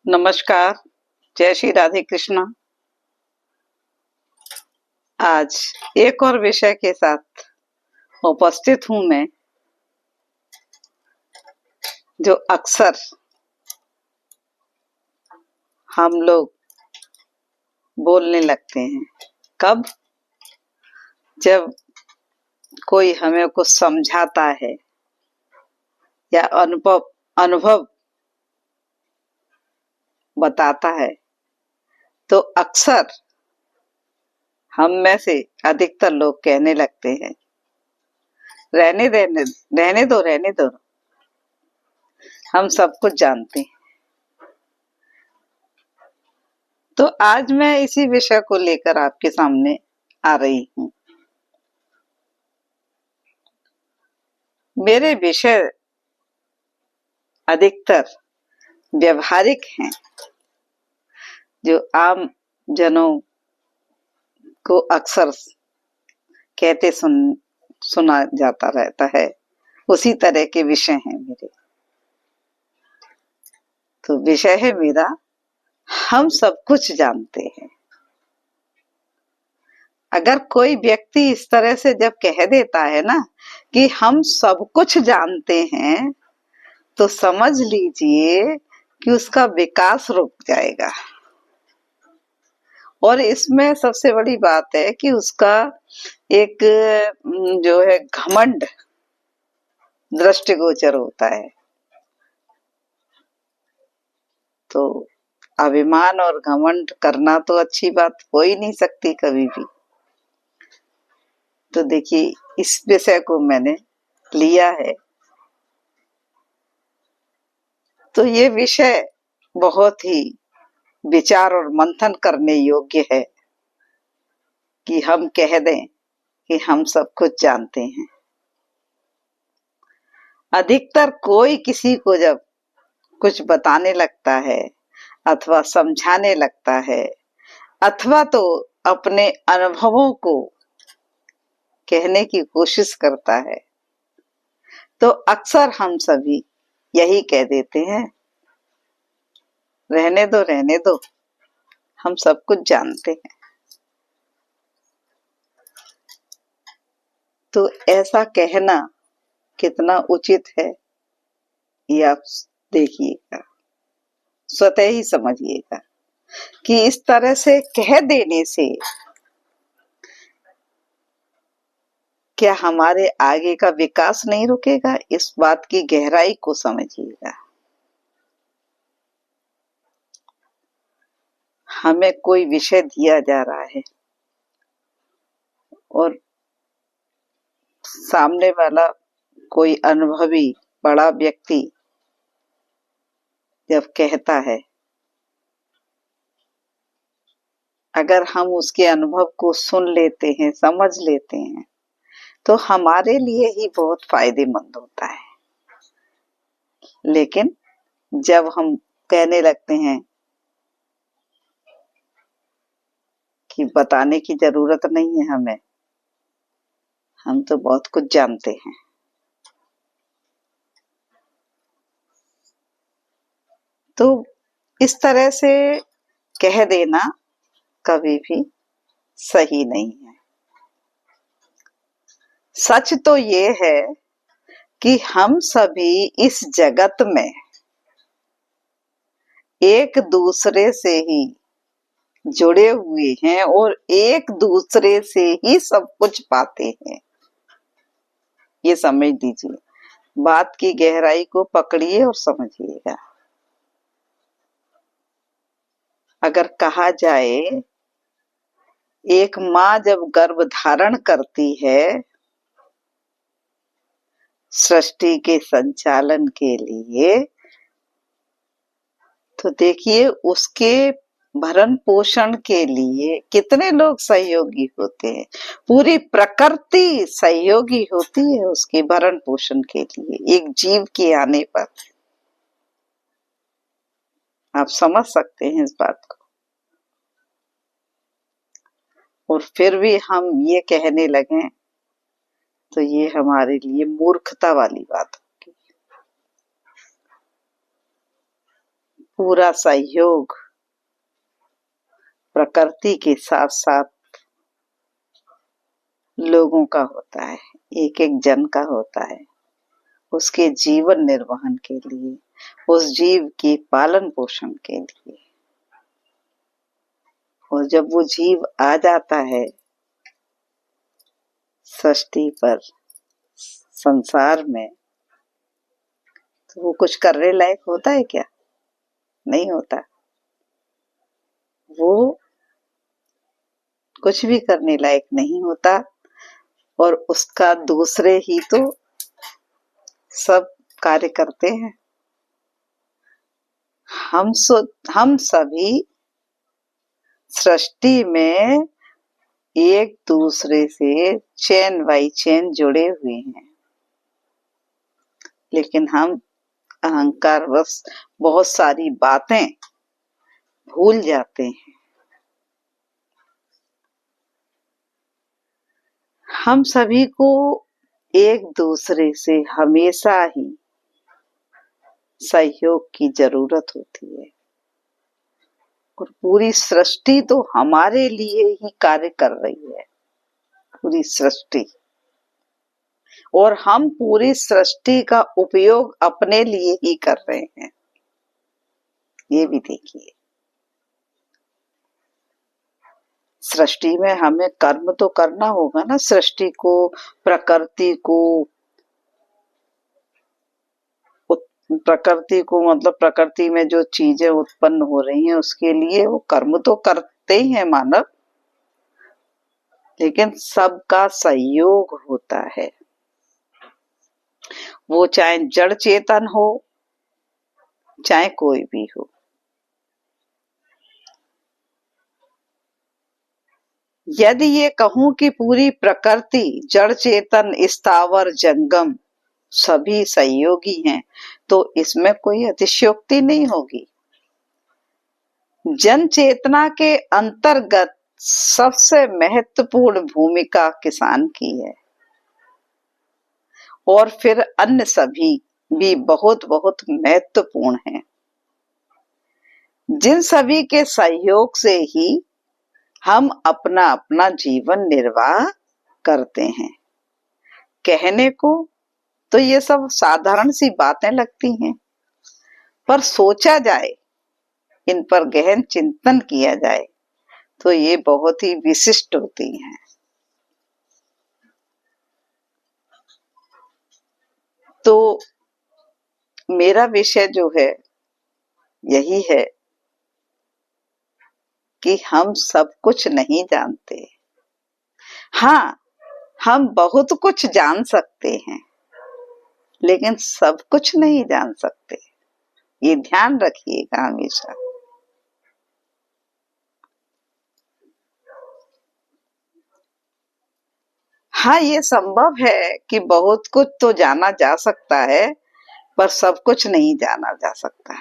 नमस्कार। जय श्री राधे कृष्णा। आज एक और विषय के साथ उपस्थित हूँ मैं, जो अक्सर हम लोग बोलने लगते हैं। कब? जब कोई हमें कुछ समझाता है या अनुभव अनुभव बताता है, तो अक्सर हम में से अधिकतर लोग कहने लगते हैं, रहने रहने रहने दो, हम सब कुछ जानते हैं। तो आज मैं इसी विषय को लेकर आपके सामने आ रही हूँ। मेरे विषय अधिकतर व्यवहारिक हैं, जो आम जनों को अक्सर कहते सुना जाता रहता है। उसी तरह के विषय हैं मेरे। तो विषय है मेरा, हम सब कुछ जानते हैं। अगर कोई व्यक्ति इस तरह से जब कह देता है ना कि हम सब कुछ जानते हैं, तो समझ लीजिए कि उसका विकास रुक जाएगा। और इसमें सबसे बड़ी बात है कि उसका एक जो है घमंड दृष्टिगोचर होता है। तो अभिमान और घमंड करना तो अच्छी बात हो ही नहीं सकती कभी भी। तो देखिए, इस विषय को मैंने लिया है। तो ये विषय बहुत ही विचार और मंथन करने योग्य है कि हम कह दें कि हम सब कुछ जानते हैं। अधिकतर कोई किसी को जब कुछ बताने लगता है अथवा समझाने लगता है, अथवा तो अपने अनुभवों को कहने की कोशिश करता है, तो अक्सर हम सभी यही कह देते हैं, रहने दो, हम सब कुछ जानते हैं। तो ऐसा कहना कितना उचित है, ये आप देखिएगा, स्वतः ही समझिएगा कि इस तरह से कह देने से क्या हमारे आगे का विकास नहीं रुकेगा? इस बात की गहराई को समझिएगा। हमें कोई विषय दिया जा रहा है और सामने वाला कोई अनुभवी बड़ा व्यक्ति जब कहता है, अगर हम उसके अनुभव को सुन लेते हैं, समझ लेते हैं, तो हमारे लिए ही बहुत फायदेमंद होता है। लेकिन जब हम कहने लगते हैं कि बताने की जरूरत नहीं है हमें, हम तो बहुत कुछ जानते हैं, तो इस तरह से कह देना कभी भी सही नहीं है। सच तो ये है कि हम सभी इस जगत में एक दूसरे से ही जुड़े हुए हैं और एक दूसरे से ही सब कुछ पाते हैं। ये समझ लीजिए, बात की गहराई को पकड़िए और समझिएगा। अगर कहा जाए, एक माँ जब गर्भ धारण करती है सृष्टि के संचालन के लिए, तो देखिए उसके भरण पोषण के लिए कितने लोग सहयोगी होते हैं। पूरी प्रकृति सहयोगी होती है उसके भरण पोषण के लिए, एक जीव के आने पर। आप समझ सकते हैं इस बात को। और फिर भी हम ये कहने लगे, तो ये हमारे लिए मूर्खता वाली बात होगी। पूरा सहयोग प्रकृति के साथ साथ लोगों का होता है, एक एक जन का होता है, उसके जीवन निर्वहन के लिए, उस जीव के पालन पोषण के लिए। और जब वो जीव आ जाता है सृष्टि पर, संसार में, तो वो कुछ करने लायक होता है क्या? नहीं होता। वो कुछ भी करने लायक नहीं होता और उसका दूसरे ही तो सब कार्य करते हैं। हम सभी सृष्टि में एक दूसरे से चेन बाई चेन जुड़े हुए हैं, लेकिन हम अहंकारवश बहुत सारी बातें भूल जाते हैं। हम सभी को एक दूसरे से हमेशा ही सहयोग की जरूरत होती है और पूरी सृष्टि तो हमारे लिए ही कार्य कर रही है, पूरी सृष्टि। और हम पूरी सृष्टि का उपयोग अपने लिए ही कर रहे हैं, ये भी देखिए। सृष्टि में हमें कर्म तो करना होगा ना, सृष्टि को, प्रकृति मतलब प्रकृति में जो चीजें उत्पन्न हो रही हैं उसके लिए वो कर्म तो करते ही हैं मानव, लेकिन सबका सहयोग होता है। वो चाहे जड़ चेतन हो, चाहे कोई भी हो। यदि ये कहूं कि पूरी प्रकृति, जड़ चेतन, स्थावर, जंगम सभी सहयोगी हैं, तो इसमें कोई अतिशयोक्ति नहीं होगी। जन चेतना के अंतर्गत सबसे महत्वपूर्ण भूमिका किसान की है और फिर अन्य सभी भी बहुत बहुत महत्वपूर्ण हैं। जिन सभी के सहयोग से ही हम अपना अपना जीवन निर्वाह करते हैं। कहने को तो ये सब साधारण सी बातें लगती हैं, पर सोचा जाए, इन पर गहन चिंतन किया जाए तो ये बहुत ही विशिष्ट होती हैं। तो मेरा विषय जो है यही है कि हम सब कुछ नहीं जानते। हाँ, हम बहुत कुछ जान सकते हैं, लेकिन सब कुछ नहीं जान सकते, ये ध्यान रखिएगा हमेशा। हाँ, ये संभव है कि बहुत कुछ तो जाना जा सकता है, पर सब कुछ नहीं जाना जा सकता।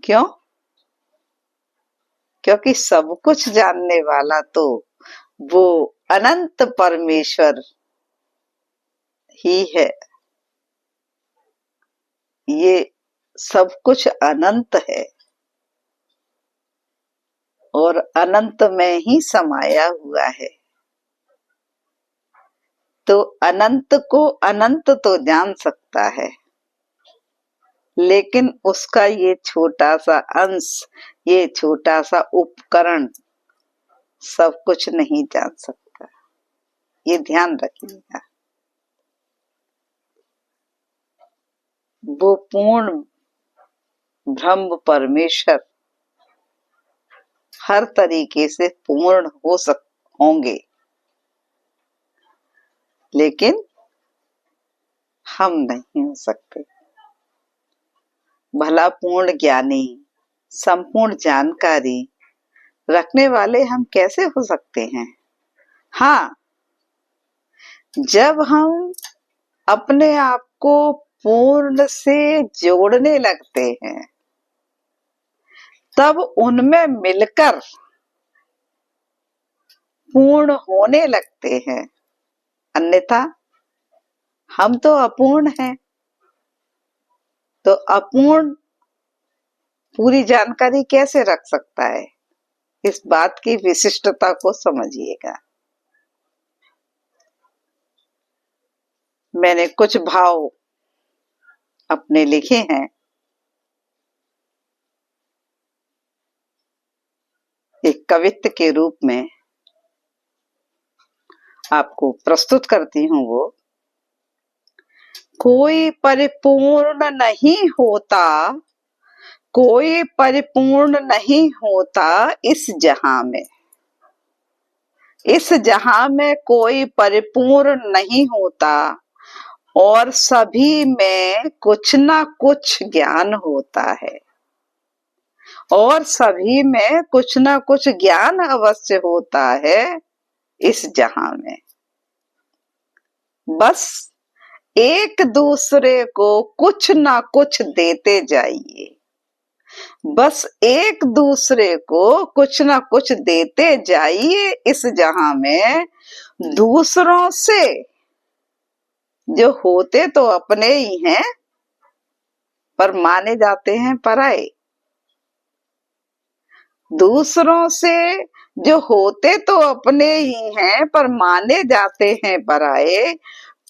क्यों? क्योंकि सब कुछ जानने वाला तो वो अनंत परमेश्वर ही है। ये सब कुछ अनंत है और अनंत में ही समाया हुआ है। तो अनंत को अनंत तो जान सकता है, लेकिन उसका ये छोटा सा अंश, ये छोटा सा उपकरण सब कुछ नहीं जान सकता, ये ध्यान रखिएगा। वो पूर्ण ब्रह्म परमेश्वर हर तरीके से पूर्ण होंगे, लेकिन हम नहीं हो सकते। भला पूर्ण ज्ञानी, संपूर्ण जानकारी रखने वाले हम कैसे हो सकते हैं? हाँ, जब हम अपने आप को पूर्ण से जोड़ने लगते हैं, तब उनमें मिलकर पूर्ण होने लगते हैं। अन्यथा हम तो अपूर्ण हैं। तो अपूर्ण पूरी जानकारी कैसे रख सकता है? इस बात की विशिष्टता को समझिएगा। मैंने कुछ भाव अपने लिखे हैं, एक कवित्त के रूप में आपको प्रस्तुत करती हूँ। वो कोई परिपूर्ण नहीं होता, कोई परिपूर्ण नहीं होता इस जहां में, इस जहां में कोई परिपूर्ण नहीं होता, और सभी में कुछ ना कुछ ज्ञान होता है, और सभी में कुछ ना कुछ ज्ञान अवश्य होता है इस जहां में। बस एक दूसरे को कुछ ना कुछ देते जाइए, बस एक दूसरे को कुछ ना कुछ देते जाइए इस जहां में। दूसरों से जो होते तो अपने ही हैं, पर माने जाते हैं पराए। दूसरों से जो होते तो अपने ही हैं, पर माने जाते हैं पराए।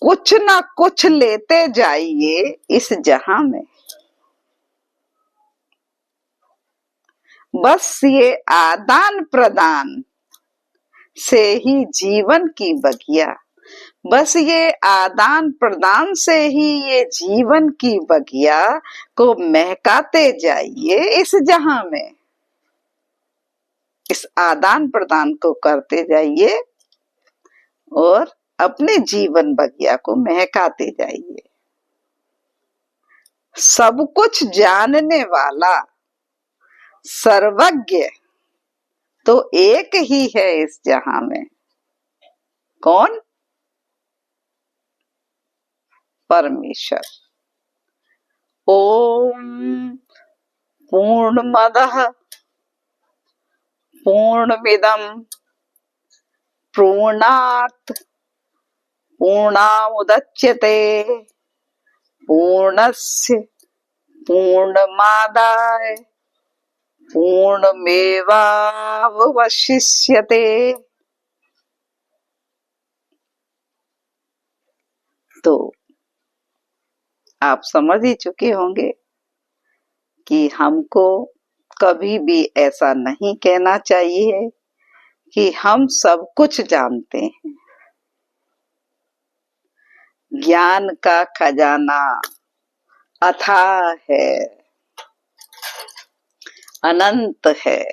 कुछ ना कुछ लेते जाइए इस जहां में। बस ये आदान प्रदान से ही जीवन की बगिया, बस ये आदान प्रदान से ही ये जीवन की बगिया को महकाते जाइए इस जहां में। इस आदान प्रदान को करते जाइए और अपने जीवन बगिया को महकाते जाइए। सब कुछ जानने वाला सर्वज्ञ तो एक ही है इस जहां में। कौन? परमेश्वर। ओम पूर्णमदः पूर्णमिदं पूर्णात् पूर्णमुदच्यते पूर्णस्य पूर्णमादाय पूर्णमेवावशिष्यते। तो आप समझ ही चुके होंगे कि हमको कभी भी ऐसा नहीं कहना चाहिए कि हम सब कुछ जानते हैं। ज्ञान का खजाना अथाह है, अनंत है।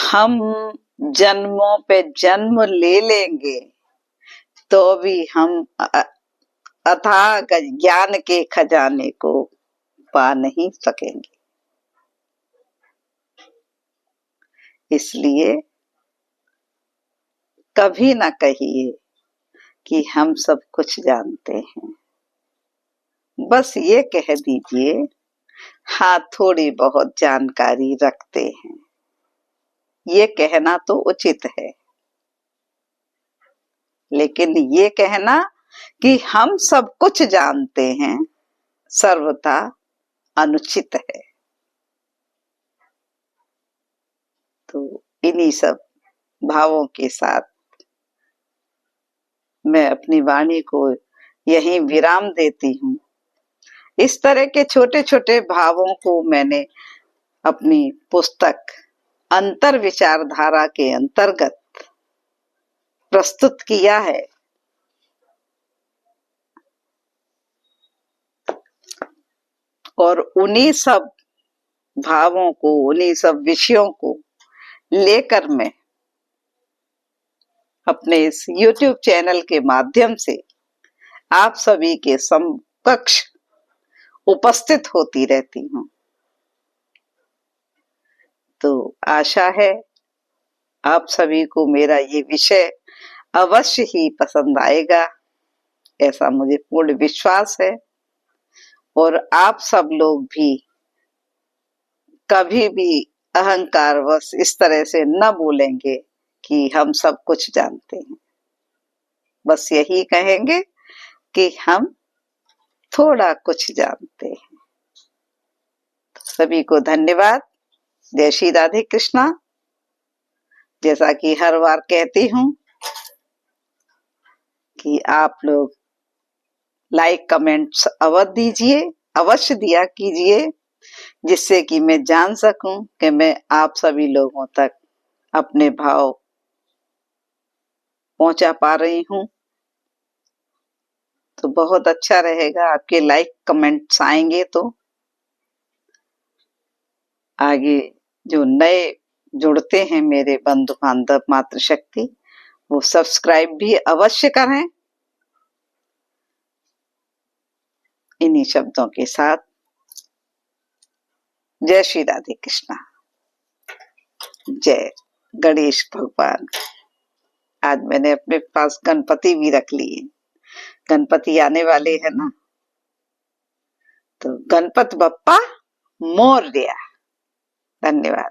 हम जन्मों पे जन्म ले लेंगे तो भी हम अथाह ज्ञान के खजाने को पा नहीं सकेंगे। इसलिए कभी ना कहिए कि हम सब कुछ जानते हैं। बस ये कह दीजिए, हाँ थोड़ी बहुत जानकारी रखते हैं। ये कहना तो उचित है, लेकिन ये कहना कि हम सब कुछ जानते हैं सर्वथा अनुचित है। तो इन्हीं सब भावों के साथ मैं अपनी वाणी को यहीं विराम देती हूँ। इस तरह के छोटे छोटे भावों को मैंने अपनी पुस्तक अंतर विचारधारा के अंतर्गत प्रस्तुत किया है। और उन्हीं सब भावों को, उन्हीं सब विषयों को लेकर मैं अपने इस YouTube चैनल के माध्यम से आप सभी के समकक्ष उपस्थित होती रहती हूँ। तो आशा है आप सभी को मेरा ये विषय अवश्य ही पसंद आएगा, ऐसा मुझे पूर्ण विश्वास है। और आप सब लोग भी कभी भी अहंकारवश इस तरह से न बोलेंगे कि हम सब कुछ जानते हैं। बस यही कहेंगे कि हम थोड़ा कुछ जानते हैं। सभी को धन्यवाद। जय श्री राधे कृष्णा। जैसा कि हर बार कहती हूँ कि आप लोग लाइक कमेंट्स अवश्य दिया कीजिए, जिससे कि मैं जान सकूं कि मैं आप सभी लोगों तक अपने भाव पहुंचा पा रही हूं। तो बहुत अच्छा रहेगा, आपके लाइक कमेंट्स आएंगे तो आगे जो नए जुड़ते हैं मेरे बंधु बांधव मातृशक्ति, वो सब्सक्राइब भी अवश्य करें। इन्हीं शब्दों के साथ जय श्री राधे कृष्णा। जय गणेश भगवान। आज मैंने अपने पास गणपति भी रख लिए, गणपति आने वाले हैं ना, तो गणपत बप्पा मोरया। धन्यवाद।